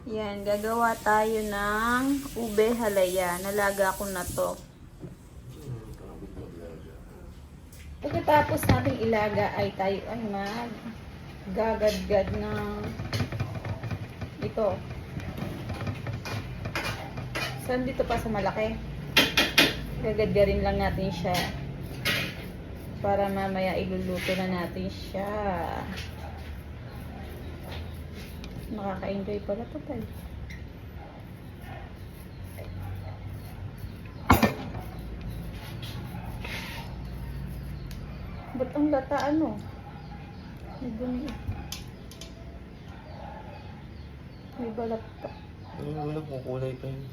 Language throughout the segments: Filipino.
Yan, gagawa tayo ng ube halaya. Nalaga ko na to. Pagkatapos nating ilaga ay tayo ay gagadgad ng ito. Saan dito pa sa malaki? Gagadgarin lang natin siya. Para mamaya iluluto na natin siya. Nakaka-enjoy pala to tayo. Ba't ang lata ano? May dumi. May balat pa. Ano kung kulay pa yun?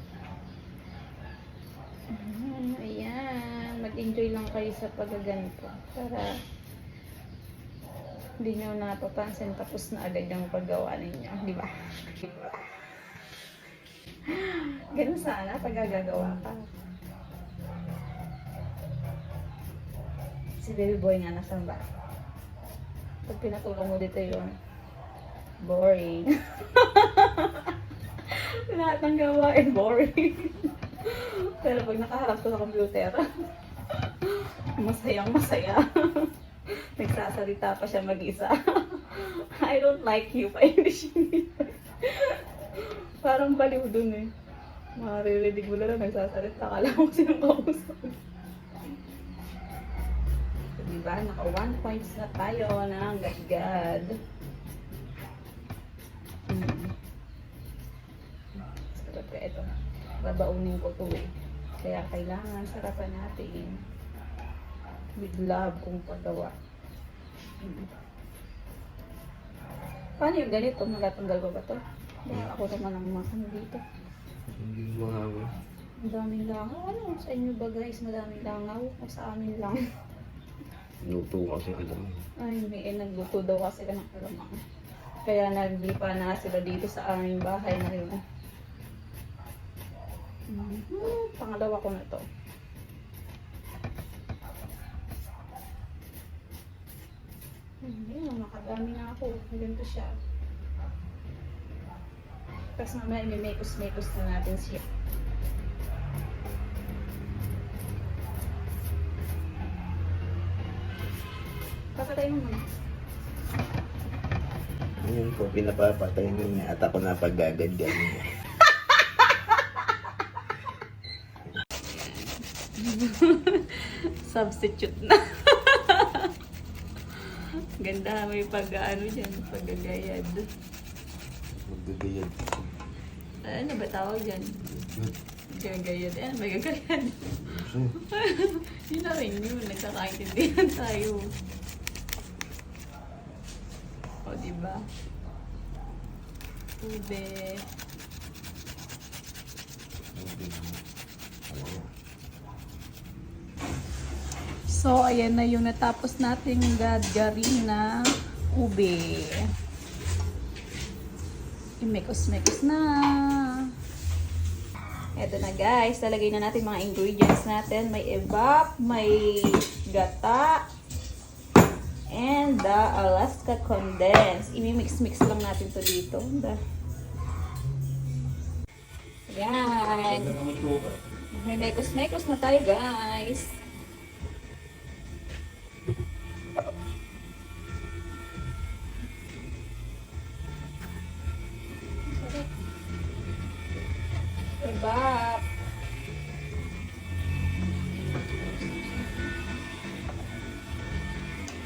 Ayan. Mag-enjoy lang kayo sa paggaganito. Para hindi nyo napapansin tapos na agad yung paggawa ninyo. Di ba? Ganun sana pag gagawa ka. Si baby boy nga nasan ba? Pag pinatulong mo dito yun, boring. Lahat ng gawain boring. Pero pag nakaharap ko sa computer, masayang masaya. Nagsasalita pa siya mag-isa. I don't like you pa English. Parang baliw dun eh. Maririnig mo lang nagsasalita ka lang kung sinong kausap. Diba? Naka 1 points na tayo ng gadgad. Sarap ka ito. Babaunin ko to eh. Kaya kailangan sarapan natin with love kung paggawa. Paano yung ganito? Magatanggal ko ba to? Dahil ako naman ang mga dito. Hindi mga ako. Ang daming langaw. Ano? Sa inyo ba guys? Madaming langaw? O sa amin lang? Luto kasi alam. Ay, may nagluto daw kasi ka ng kalamang. Kaya naglipa na sila dito sa aming bahay na rin. Pangalawa ko na to. Ayun, nakadami na ako. Ganito siya. Tapos mamaya may-mekos-mekos na natin siya. Papatay mo muna. Yun po, pinapapatay nyo niya at ako napagagadyan niya. Substitute na. Ganda, may pag-ano dyan, pag-gagayad. Magdadayad. Ano ba tawag dyan? Gagayad. Eh, may gagayad. Yun na rin yun, nagkakaintindihan tayo. O, diba? Ube. So, ayan na yung natapos nating gadgarin na ube. Imekos-mekos na. Eto na guys, talagay na natin mga ingredients natin. May evap, may gata, and the Alaska condensed. Imi-mix-mix lang natin to dito. Yan. May mekos-mekos na tayo guys. Evap.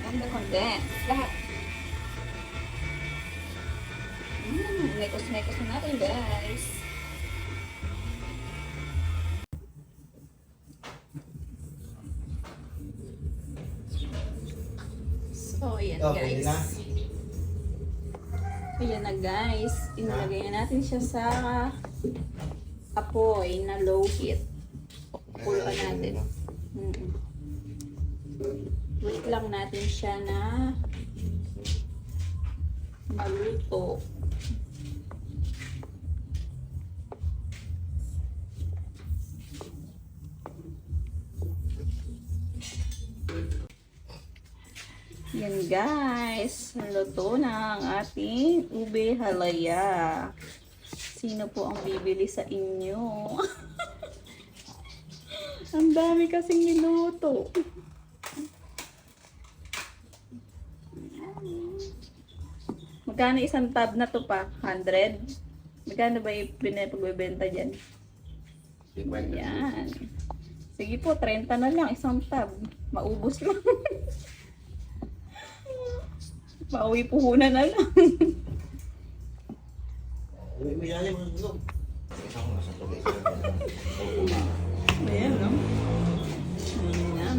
And the condensed. Lahat. Mekos-mekos na natin guys. So, ayan guys. Ayan na guys. Inalagay na natin siya sa apoy na low heat. Kuluan natin. Wait lang natin siya na maluto. Yan guys, luto na ang ating ube halaya. Sino po ang bibili sa inyo? Ang dami kasing niluto. Magkano isang tab na to pa? 100? Magkano ba pagbebenta dyan? Yan. Sige po, 30 na lang isang tab. Maubos lang. Pauwi puhunan na lang. May lalim ang gulo. Isang ko nasa tubig. Ayan, no? Ayan.